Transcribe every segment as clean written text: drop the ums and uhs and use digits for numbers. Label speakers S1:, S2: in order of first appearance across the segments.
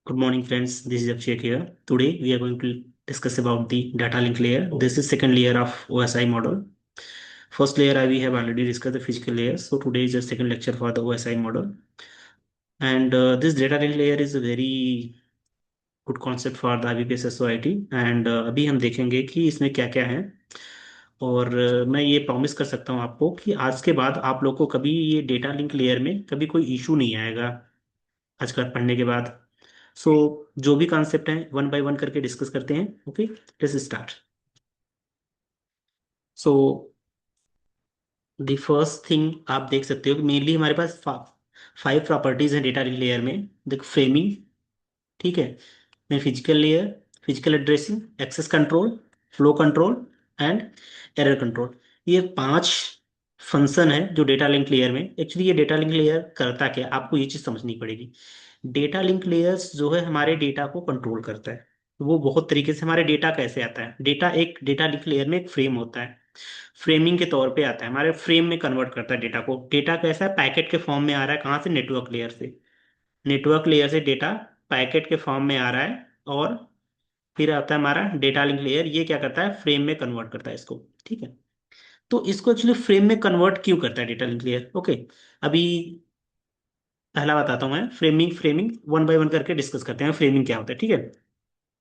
S1: Good morning, friends. This is Abhishek here. Today, we are going to discuss about the data link layer. This is second layer of OSI model. First layer, we have already discussed the physical layer. So today is the second lecture for the OSI model. And this data link layer is a very good concept for the IBPS SOIT. And अभी हम देखेंगे कि इसमें क्या क्या है। और मैं ये प्रॉमिस कर सकता हूँ आपको कि आज के बाद आप लोग को कभी ये डेटा लिंक लेयर में कभी कोई इशू नहीं आएगा आज का पढ़ने के बाद। सो जो भी कॉन्सेप्ट है वन बाय वन करके डिस्कस करते हैं। Okay, let's start. So the first thing आप देख सकते हो कि मेनली हमारे पास फाइव प्रॉपर्टीज हैं डेटा लेयर में। देखो, फ्रेमिंग, ठीक है, मैं physical layer, physical addressing, access control, flow control and error control. ये पांच फंक्शन है जो डेटा लिंक लेयर में। एक्चुअली ये डेटा लिंक लेयर करता क्या है, आपको ये चीज समझनी पड़ेगी। डेटा लिंक लेयर्स जो है हमारे डेटा को कंट्रोल करता है। वो बहुत तरीके से हमारे डेटा कैसे आता है। डेटा एक डेटा लिंक लेयर में एक फ्रेम होता है, फ्रेमिंग के तौर पे आता है, हमारे फ्रेम में कन्वर्ट करता है डेटा को। डेटा कैसा है, पैकेट के फॉर्म में आ रहा है। कहाँ से? नेटवर्क लेयर से। नेटवर्क लेयर से डेटा पैकेट के फॉर्म में आ रहा है और फिर आता है हमारा डेटा लिंक लेयर। ये क्या करता है, फ्रेम में कन्वर्ट करता है इसको। ठीक है, तो इसको एक्चुअली फ्रेम में कन्वर्ट क्यों करता है डेटा लिंक लेयर? ओके, अभी पहला बताता हूँ मैं। Framing framing one by one करके डिस्कस करते हैं फ्रेमिंग क्या होता है। ठीक है,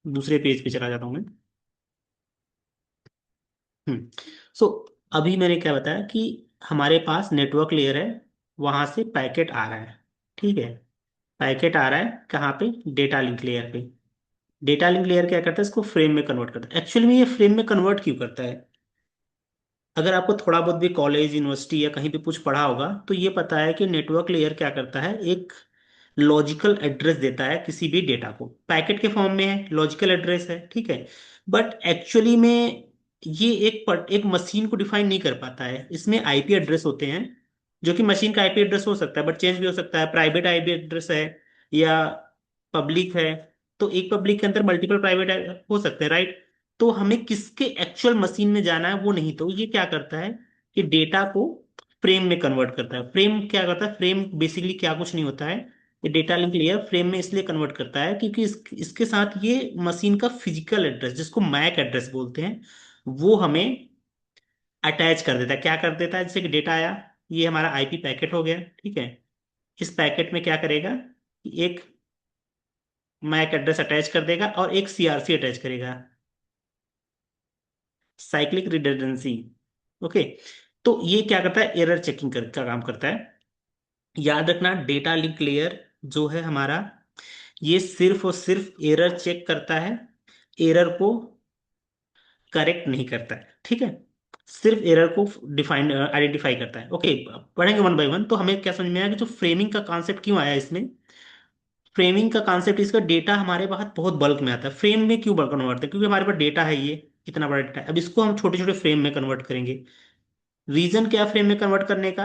S1: दूसरे पेज पे चला जाता हूँ मैं। हम्म सो अभी मैंने क्या बताया कि हमारे पास नेटवर्क लेयर है, वहां से पैकेट आ रहा है। ठीक है, पैकेट आ रहा है कहाँ पे? डेटा लिंक लेयर पे। डेटा लिंक लेयर क्या करता है, इसको फ्रेम में कन्वर्ट करता है। एक्चुअली में ये फ्रेम में कन्वर्ट क्यों करता है? अगर आपको थोड़ा बहुत भी कॉलेज यूनिवर्सिटी या कहीं पे कुछ पढ़ा होगा तो ये पता है कि नेटवर्क लेयर क्या करता है, एक लॉजिकल एड्रेस देता है किसी भी डेटा को। पैकेट के फॉर्म में है, लॉजिकल एड्रेस है, ठीक है। बट एक्चुअली में ये एक मशीन को डिफाइन नहीं कर पाता है। इसमें आईपी एड्रेस होते हैं, जो कि मशीन का आईपी एड्रेस हो सकता है बट चेंज भी हो सकता है। प्राइवेट आईपी एड्रेस है या पब्लिक है, तो एक पब्लिक के अंदर मल्टीपल प्राइवेट हो सकते हैं, राइट। तो हमें किसके एक्चुअल मशीन में जाना है वो नहीं। तो ये क्या करता है कि डेटा को फ्रेम में कन्वर्ट करता है। फ्रेम क्या करता है? फ्रेम बेसिकली क्या कुछ नहीं होता है, ये डेटा लिंक लेयर फ्रेम में इसलिए कन्वर्ट करता है क्योंकि इसके साथ ये मशीन का फिजिकल एड्रेस, जिसको मैक एड्रेस बोलते हैं, वो हमें अटैच कर देता है। क्या कर देता है? जैसे कि डेटा आया, ये हमारा आईपी पैकेट हो गया, ठीक है। इस पैकेट में क्या करेगा कि एक मैक एड्रेस अटैच कर देगा और एक सीआरसी अटैच करेगा, साइक्लिक रिडंडेंसी। ओके, तो ये क्या करता है, एरर चेकिंग का काम करता है। याद रखना, डेटा लिंक लेयर जो है हमारा, ये सिर्फ और सिर्फ एरर चेक करता है, एरर को करेक्ट नहीं करता है। ठीक है, सिर्फ एरर को डिफाइन आइडेंटिफाई करता है। ओके, पढ़ेंगे वन बाय वन। तो हमें क्या समझ में आया कि जो फ्रेमिंग का कॉन्सेप्ट क्यों आया इसमें। फ्रेमिंग का कॉन्सेप्ट, इसका डेटा हमारे पास बहुत बल्क में आता है। फ्रेम में क्यों कन्वर्ट करते हैं? क्योंकि हमारे पास डेटा है, ये इतना बड़ा डेटा है। अब इसको हम छोटे छोटे फ्रेम में कन्वर्ट करेंगे। रीजन क्या फ्रेम में कन्वर्ट करने का,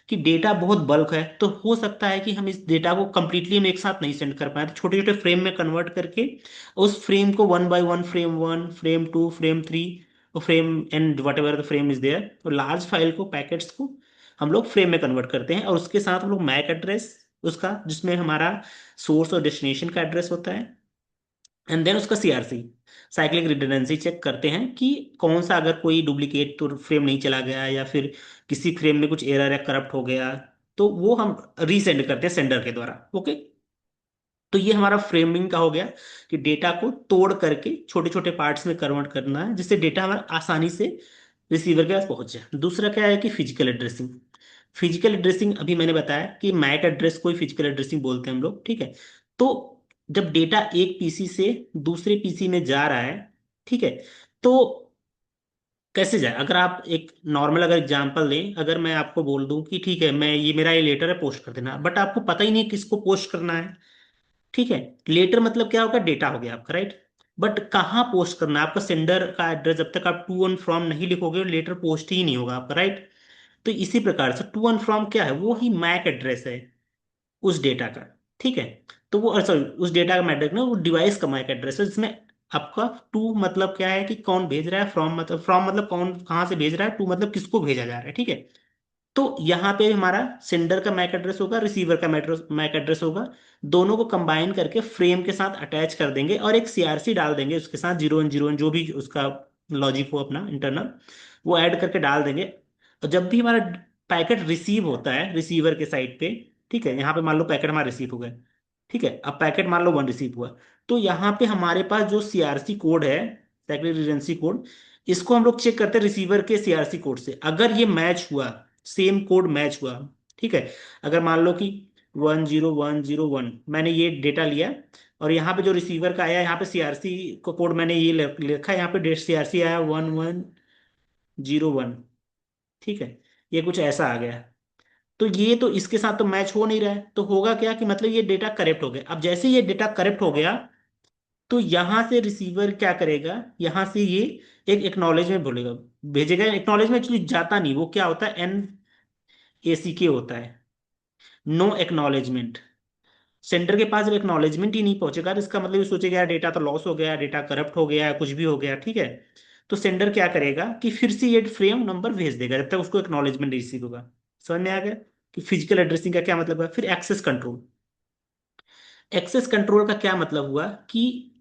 S1: कि डेटा बहुत बल्क है, तो हो सकता है कि हम इस डेटा को कंप्लीटली हम एक साथ नहीं सेंड कर पाए। तो छोटे छोटे फ्रेम में कन्वर्ट करके उस फ्रेम को one by one, frame one, frame two, frame three, frame and whatever the frame is there, तो लार्ज फाइल को, पैकेट्स को हम लोग फ्रेम में कन्वर्ट करते हैं। और उसके साथ हम लोग मैक एड्रेस उसका, जिसमें हमारा सोर्स और डेस्टिनेशन का एड्रेस होता है, एंड देन उसका सीआरसी, साइक्लिक रिडंडेंसी, चेक करते हैं कि कौन सा, अगर कोई डुप्लीकेट तो फ्रेम नहीं चला गया या फिर किसी फ्रेम में कुछ एरर या करप्ट हो गया, तो वो हम रीसेंड करते हैं सेंडर के द्वारा। ओके, तो ये हमारा फ्रेमिंग का हो गया कि डेटा को तोड़ करके छोटे छोटे पार्ट्स में कन्वर्ट करना है, जिससे डेटा हमारा आसानी से रिसीवर के पास पहुंच जाए। दूसरा क्या है कि फिजिकल एड्रेसिंग। फिजिकल एड्रेसिंग अभी मैंने बताया कि मैक एड्रेस को ही फिजिकल एड्रेसिंग बोलते हैं हम लोग, ठीक है। तो जब डेटा एक पीसी से दूसरे पीसी में जा रहा है, ठीक है, तो कैसे जाए? अगर आप एक नॉर्मल अगर एग्जांपल दें, अगर मैं आपको बोल दूं कि ठीक है, मैं ये मेरा ये लेटर है, पोस्ट कर देना, बट आपको पता ही नहीं किसको पोस्ट करना है। ठीक है, लेटर मतलब क्या होगा, डेटा हो गया आपका, राइट। बट कहाँ पोस्ट करना है? आपका सेंडर का एड्रेस, जब तक आप टू एंड फ्रॉम नहीं लिखोगे लेटर पोस्ट ही नहीं होगा आपका, राइट। तो इसी प्रकार से टू एंड फ्रॉम क्या है, वो ही मैक एड्रेस है उस डेटा का। ठीक है, तो वो सॉरी, उस डेटा का मैक ना, वो डिवाइस का मैक एड्रेस है, जिसमें आपका टू मतलब क्या है कि कौन भेज रहा है, फ्रॉम मतलब कौन कहाँ से भेज रहा है, टू मतलब किसको भेजा जा रहा है। ठीक है, तो यहाँ पे हमारा सेंडर का मैक एड्रेस होगा, रिसीवर का मैक एड्रेस होगा। दोनों को कंबाइन करके फ्रेम के साथ अटैच कर देंगे और एक सीआरसी डाल देंगे उसके साथ, 0101 जो भी उसका लॉजिक हो अपना इंटरनल, वो ऐड करके डाल देंगे। और जब भी हमारा पैकेट रिसीव होता है रिसीवर के साइड पे, ठीक है, यहाँ पे मान लो पैकेट हमारा रिसीव हो गया, ठीक है, अब पैकेट मान लो 1 रिसीव हुआ, तो यहाँ पे हमारे पास जो सीआरसी कोड है, सेक्रेटरी रिडेंडेंसी कोड, इसको हम लोग चेक करते हैं रिसीवर के सीआरसी कोड से। अगर ये मैच हुआ, सेम कोड मैच हुआ, ठीक है, अगर मान लो कि 10101 मैंने ये डेटा लिया, और यहाँ पे जो रिसीवर का आया, यहाँ पे सीआरसी को कोड मैंने ये लिखा है, यहाँ पे सीआरसी आया 1101, ठीक है, ये कुछ ऐसा आ गया। तो ये तो इसके साथ तो मैच हो नहीं रहा है, तो होगा क्या कि मतलब ये डेटा करेक्ट हो गया। अब जैसे ये डेटा करेक्ट हो गया, तो यहां से रिसीवर क्या करेगा, यहां से ये एक एक्नॉलेजमेंट बोलेगा, भेजेगा। एक्नॉलेजमेंट एक्चुअली जाता नहीं, वो क्या होता है, NACK होता है, नो एक्नॉलेजमेंट। सेंडर के पास जब एक्नॉलेजमेंट ही नहीं पहुंचेगा, तो इसका मतलब ये सोचेगा यार डेटा तो लॉस हो गया, डेटा करप्ट हो गया, कुछ भी हो गया, ठीक है। तो सेंडर क्या करेगा कि फिर से ये फ्रेम नंबर भेज देगा जब तक उसको एक्नॉलेजमेंट रिसीव होगा। समझ में आ गया कि फिजिकल एड्रेसिंग का क्या मतलब है। फिर एक्सेस कंट्रोल। एक्सेस कंट्रोल का क्या मतलब हुआ कि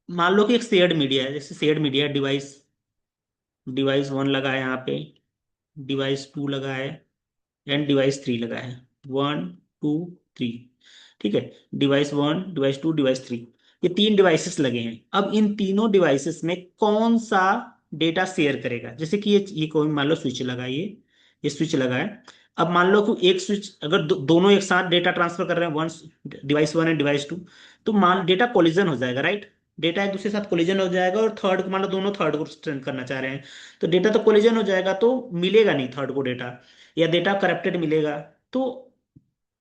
S1: मान लो कि एक शेयर्ड मीडिया है, जैसे शेयर्ड मीडिया डिवाइस, डिवाइस 1 लगा है यहाँ पे, डिवाइस 2 लगा है, एंड डिवाइस 3 लगा है, 1 2 3, ठीक है। डिवाइस 1, डिवाइस 2, डिवाइस 3, ये 3 डिवाइसेस लगे हैं। अब इन तीनों डिवाइसेस में कौन सा डेटा शेयर करेगा, जैसे कि ये कोई मान लो स्विच लगा है, ये स्विच लगा है। अब मान लो कि एक स्विच अगर दोनों एक साथ डेटा ट्रांसफर कर रहे हैं, वन डिवाइस 1 एंड डिवाइस 2, तो मान डेटा कोलिजन हो जाएगा, राइट। डेटा एक दूसरे के साथ कोलिजन हो जाएगा, और थर्ड को मान लो दोनों थर्ड को स्ट्रेंथ करना चाह रहे हैं, तो डेटा तो कोलिजन हो जाएगा, तो मिलेगा नहीं थर्ड को डेटा, या डेटा करप्टेड मिलेगा। तो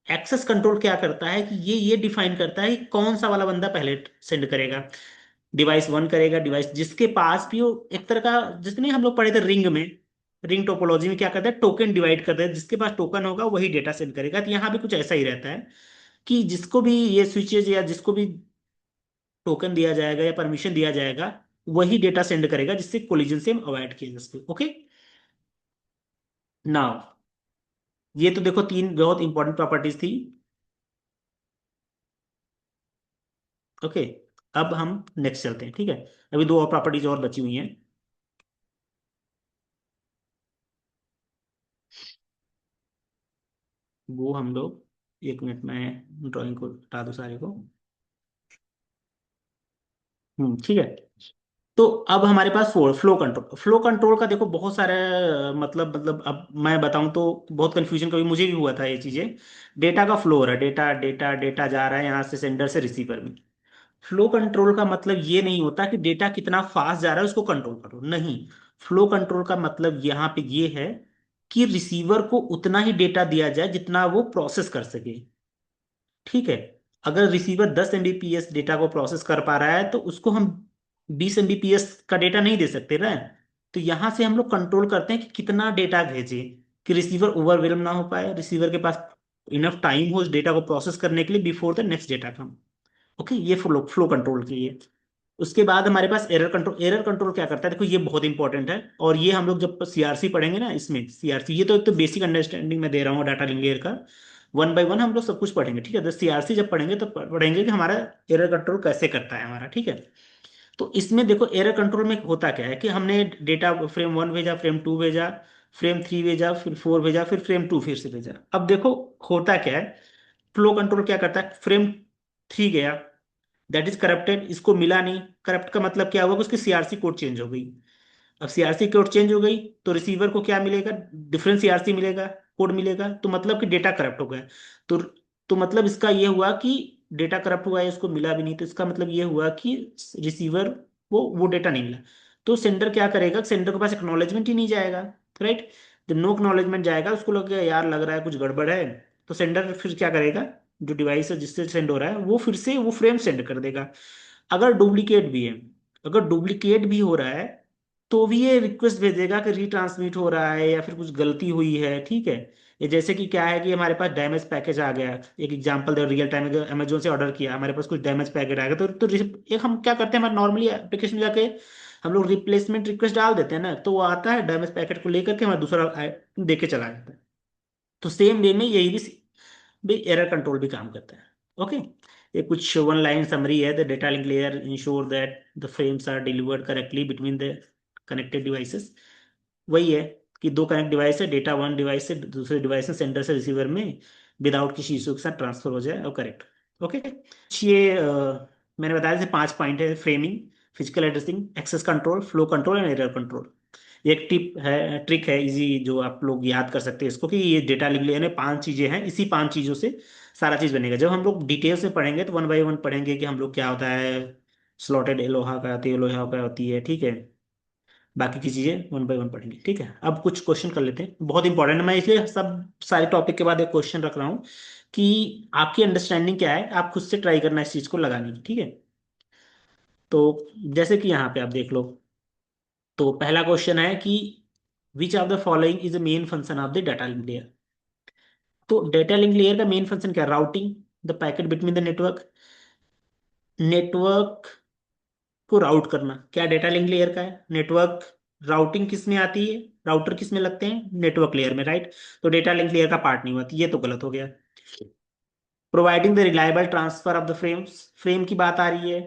S1: एक्सेस कंट्रोल क्या करता है कि ये डिफाइन करता है कि कौन सा वाला बंदा पहले सेंड करेगा। डिवाइस 1 करेगा, डिवाइस जिसके पास भी वो एक तरह का, जितने हम लोग पढ़े थे रिंग में, रिंग टोपोलॉजी में क्या करते हैं, टोकन डिवाइड करते हैं, जिसके पास टोकन होगा वही डेटा सेंड करेगा। तो यहाँ भी कुछ ऐसा ही रहता है कि जिसको भी ये स्विचेज या जिसको भी टोकन दिया जाएगा या परमिशन दिया जाएगा, वही डेटा सेंड करेगा, जिससे कोलिजन से हम अवॉइड किया जा सके। ओके, नाउ ये तो देखो 3 बहुत इंपॉर्टेंट प्रॉपर्टीज थी। ओके, अब हम नेक्स्ट चलते हैं, ठीक है। अभी 2 और प्रॉपर्टीज और बची हुई हैं। वो हम लोग 1 मिनट में ड्राइंग को हटा दो सारे को। ठीक है। तो अब हमारे पास फ्लो कंट्रोल, फ्लो कंट्रोल का देखो बहुत सारे मतलब अब मैं बताऊं तो बहुत कंफ्यूजन कभी मुझे भी हुआ था ये चीजें। डेटा का फ्लो हो रहा है, डेटा डेटा डेटा जा रहा है यहाँ से सेंडर से रिसीवर में। फ्लो कंट्रोल का मतलब ये नहीं होता कि डेटा कितना फास्ट जा रहा है उसको कंट्रोल करो, नहीं। फ्लो कंट्रोल का मतलब यहाँ पे ये है कि रिसीवर को उतना ही डेटा दिया जाए जितना वो प्रोसेस कर सके, ठीक है। अगर रिसीवर 10 MBPS डेटा को प्रोसेस कर पा रहा है, तो उसको हम 20 MBPS का डेटा नहीं दे सकते ना। तो यहां से हम लोग कंट्रोल करते हैं कि कितना डेटा भेजे, कि रिसीवर ओवरवेलम ना हो पाए, रिसीवर के पास इनफ टाइम हो उस डेटा को प्रोसेस करने के लिए before the next data come. Okay, ये फ्लो फ्लो कंट्रोल के लिए। उसके बाद हमारे पास एरर कंट्रोल। एरर कंट्रोल क्या करता है, देखो ये बहुत इंपॉर्टेंट है, और ये हम लोग जब सीआरसी पढ़ेंगे ना, इसमें सीआरसी, ये तो एक तो बेसिक अंडरस्टैंडिंग में दे रहा हूँ डाटा लिंक का, 1 बाय 1 हम लोग सब कुछ पढ़ेंगे, ठीक है। तो सीआरसी जब पढ़ेंगे तो पढ़ेंगे कि हमारा एरर कंट्रोल कैसे करता है हमारा, ठीक है। तो इसमें देखो एरर कंट्रोल में होता क्या है कि हमने डेटा फ्रेम 1 भेजा, फ्रेम 2 भेजा, फ्रेम 3 भेजा, फिर 4 भेजा, फिर फ्रेम 2 फिर से भेजा। अब देखो होता क्या है, फ्लो कंट्रोल क्या करता है, फ्रेम 3 गया, दैट इज करप्टेड, इसको मिला नहीं। करप्ट का मतलब क्या हुआ कि उसकी सीआरसी कोड चेंज हो गई। अब सीआरसी कोड चेंज हो गई, तो रिसीवर को क्या मिलेगा, डिफरेंट सीआरसी मिलेगा, कोड मिलेगा, तो मतलब कि डेटा करप्ट हो गया। तो तो मतलब इसका ये हुआ कि डेटा करप्ट हुआ है, इसको मिला भी नहीं, तो इसका मतलब ये हुआ कि रिसीवर वो डेटा नहीं मिला। तो सेंडर क्या करेगा, सेंडर के पास एक्नॉलेजमेंट ही नहीं जाएगा, राइट। तो नो एक्नॉलेजमेंट जाएगा, उसको लगेगा यार लग रहा है कुछ गड़बड़ है। तो सेंडर फिर क्या करेगा, जो डिवाइस है जिससे सेंड हो रहा है वो फिर से वो फ्रेम सेंड कर देगा। अगर डुप्लीकेट भी है, अगर डुप्लीकेट भी हो रहा है, तो भी ये रिक्वेस्ट भेजेगा कि रिट्रांसमिट हो रहा है या फिर कुछ गलती हुई है, ठीक है। ये जैसे कि क्या है कि हमारे पास डैमेज पैकेज आ गया, एक एग्जांपल दे, रियल टाइम अमेजोन से ऑर्डर किया, हमारे पास कुछ डैमेज पैकेट आ गया, एक हम क्या करते हैं, हमारे नॉर्मली एप्लीकेशन में जाके हम लोग रिप्लेसमेंट रिक्वेस्ट डाल देते हैं ना, तो वो आता है डैमेज पैकेट को लेकर के हमारा दूसरा दे के चला जाता है। तो सेम वे में यही भी एरर कंट्रोल भी काम करता है। ओके, ये कुछ वन लाइन समरी है। The data link layer ensure that the frames are delivered correctly between the connected devices. वही है कि दो कनेक्ट डिवाइस है, डेटा वन डिवाइस से दूसरे डिवाइस से सेंडर से रिसीवर में विदाउट किसी इशू के साथ ट्रांसफर हो जाए और करेक्ट। ओके, ये मैंने बताया जैसे 5 पॉइंट है: framing, physical addressing, access control, flow control and error control. ये एक टिप है, ट्रिक है इजी, जो आप लोग याद कर सकते हैं इसको, कि ये डेटा लिंक लेयर में 5 चीजें हैं, इसी 5 चीजों से सारा चीज बनेगा। जब हम लोग डिटेल से पढ़ेंगे तो वन बाय वन पढ़ेंगे कि हम लोग क्या होता है, स्लॉटेड लोहा का आती है, लोहा का होती है, ठीक है। बाकी की चीजें वन बाय वन पढ़ेंगे, ठीक है। अब कुछ क्वेश्चन कर लेते हैं, बहुत इंपॉर्टेंट है, मैं इसलिए सब सारे टॉपिक के बाद एक क्वेश्चन रख रहा हूँ कि आपकी अंडरस्टैंडिंग क्या है, आप खुद से ट्राई करना इस चीज को लगाने की, ठीक है। तो जैसे कि यहाँ पे आप देख लो, तो पहला क्वेश्चन है कि which of the following is the main function of the data link layer. तो डाटा लिंक लेयर का मेन फंक्शन क्या है? Routing the packet between the network, network को राउट करना। क्या डाटा लिंक लेयर का है? नेटवर्क राउटिंग किस में आती है, राउटर किस में लगते हैं? नेटवर्क लेयर में, राइट। तो डेटा लिंक लेयर का पार्ट नहीं हुआ, तो ये तो गलत हो गया। Providing the reliable transfer of the frames, frame की बात आ रही है,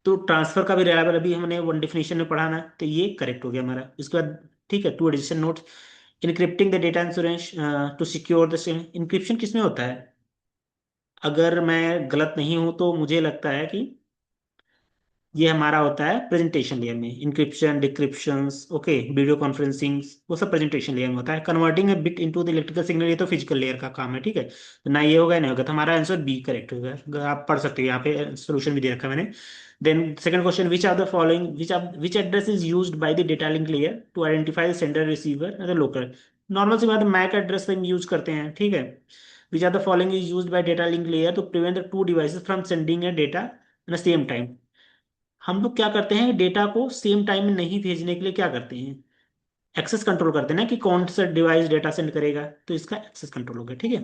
S1: तो ट्रांसफर का भी रिलायबल अभी हमने वन डेफिनेशन में पढ़ा ना, तो ये करेक्ट हो गया हमारा। इसके बाद ठीक है, 2 addition notes. Encrypting the data ensures to secure the same. Encryption किस में होता है? अगर मैं गलत नहीं हूं तो मुझे लगता है कि ये हमारा होता है प्रेजेंटेशन लेयर में, इंक्रिप्शन, डिक्रिप्शंस, ओके, वीडियो कॉन्फ्रेंसिंग, वो सब प्रेजेंटेशन लेयर में होता है। Converting A bit into the electrical signal, ये तो फिजिकल लेयर का काम है, ठीक है। तो ना ये होगा ना होगा, तो हमारा आंसर बी करेक्ट होगा। अगर आप पढ़ सकते हो, यहाँ पे सोल्यूशन भी दे रखा है मैंने। Then second question, which are the following, which address is used by the data link layer to identify the sender receiver and the local. Normal सी बात है, मैक एड्रेस हम यूज करते हैं, ठीक है। Which are the following is used by data link layer to prevent the two devices from sending a data at the same time. हम लोग क्या करते हैं, डेटा को सेम टाइम में नहीं भेजने के लिए क्या करते हैं, एक्सेस कंट्रोल करते हैं ना, कि कौन सा डिवाइस डेटा सेंड करेगा, तो इसका एक्सेस कंट्रोल हो गया, ठीक है।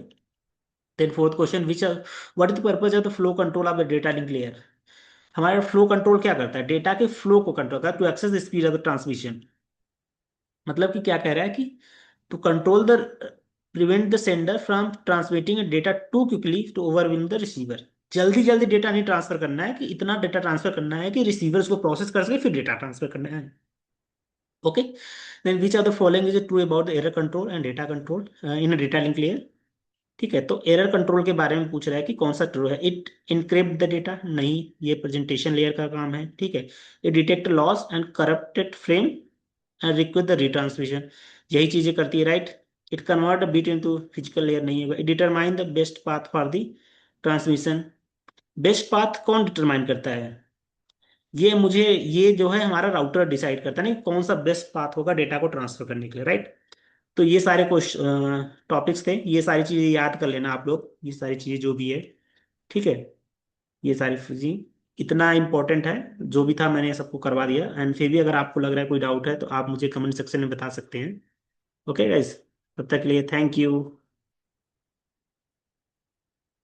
S1: Then fourth question, which what is the purpose of the flow control of the data link layer. हमारा फ्लो कंट्रोल क्या करता है, डेटा के फ्लो को कंट्रोल करता है to access the speed of the transmission. मतलब कि क्या कह रहा है कि to control the, prevent the sender from transmitting data too quickly to overwhelm the receiver. जल्दी जल्दी डेटा नहीं ट्रांसफर करना है, कि इतना डेटा ट्रांसफर करना है कि रिसीवर उसको प्रोसेस कर सके, फिर डेटा ट्रांसफर करना है। Okay, then which are the following is true about the error control and data control in data link layer. ठीक है, तो एरर कंट्रोल के बारे में पूछ रहा है कि कौन सा ट्रू है। इट इनक्रिप्ट द डेटा, नहीं, ये प्रेजेंटेशन लेयर का काम है, ठीक है। ये detect loss and corrupted frame and request the retransmission, यही चीजें करती है, right. It convert a bit into physical layer, नहीं होगा। It determine the best path for the transmission. Best path कौन डिटरमाइन करता है? ये जो है हमारा राउटर डिसाइड करता है ना, कि कौन सा बेस्ट पाथ होगा डेटा को ट्रांसफर करने के लिए, राइट। तो ये सारे क्वेश्चन टॉपिक्स थे, ये सारी चीजें याद कर लेना आप लोग, ये सारी चीजें जो भी है, ठीक है। ये सारी चीजें इतना इंपॉर्टेंट है, जो भी था मैंने सबको करवा दिया। एंड फिर भी अगर आपको लग रहा है कोई डाउट है तो आप मुझे कमेंट सेक्शन में बता सकते हैं। ओके गाइस, तब तक के लिए थैंक यू।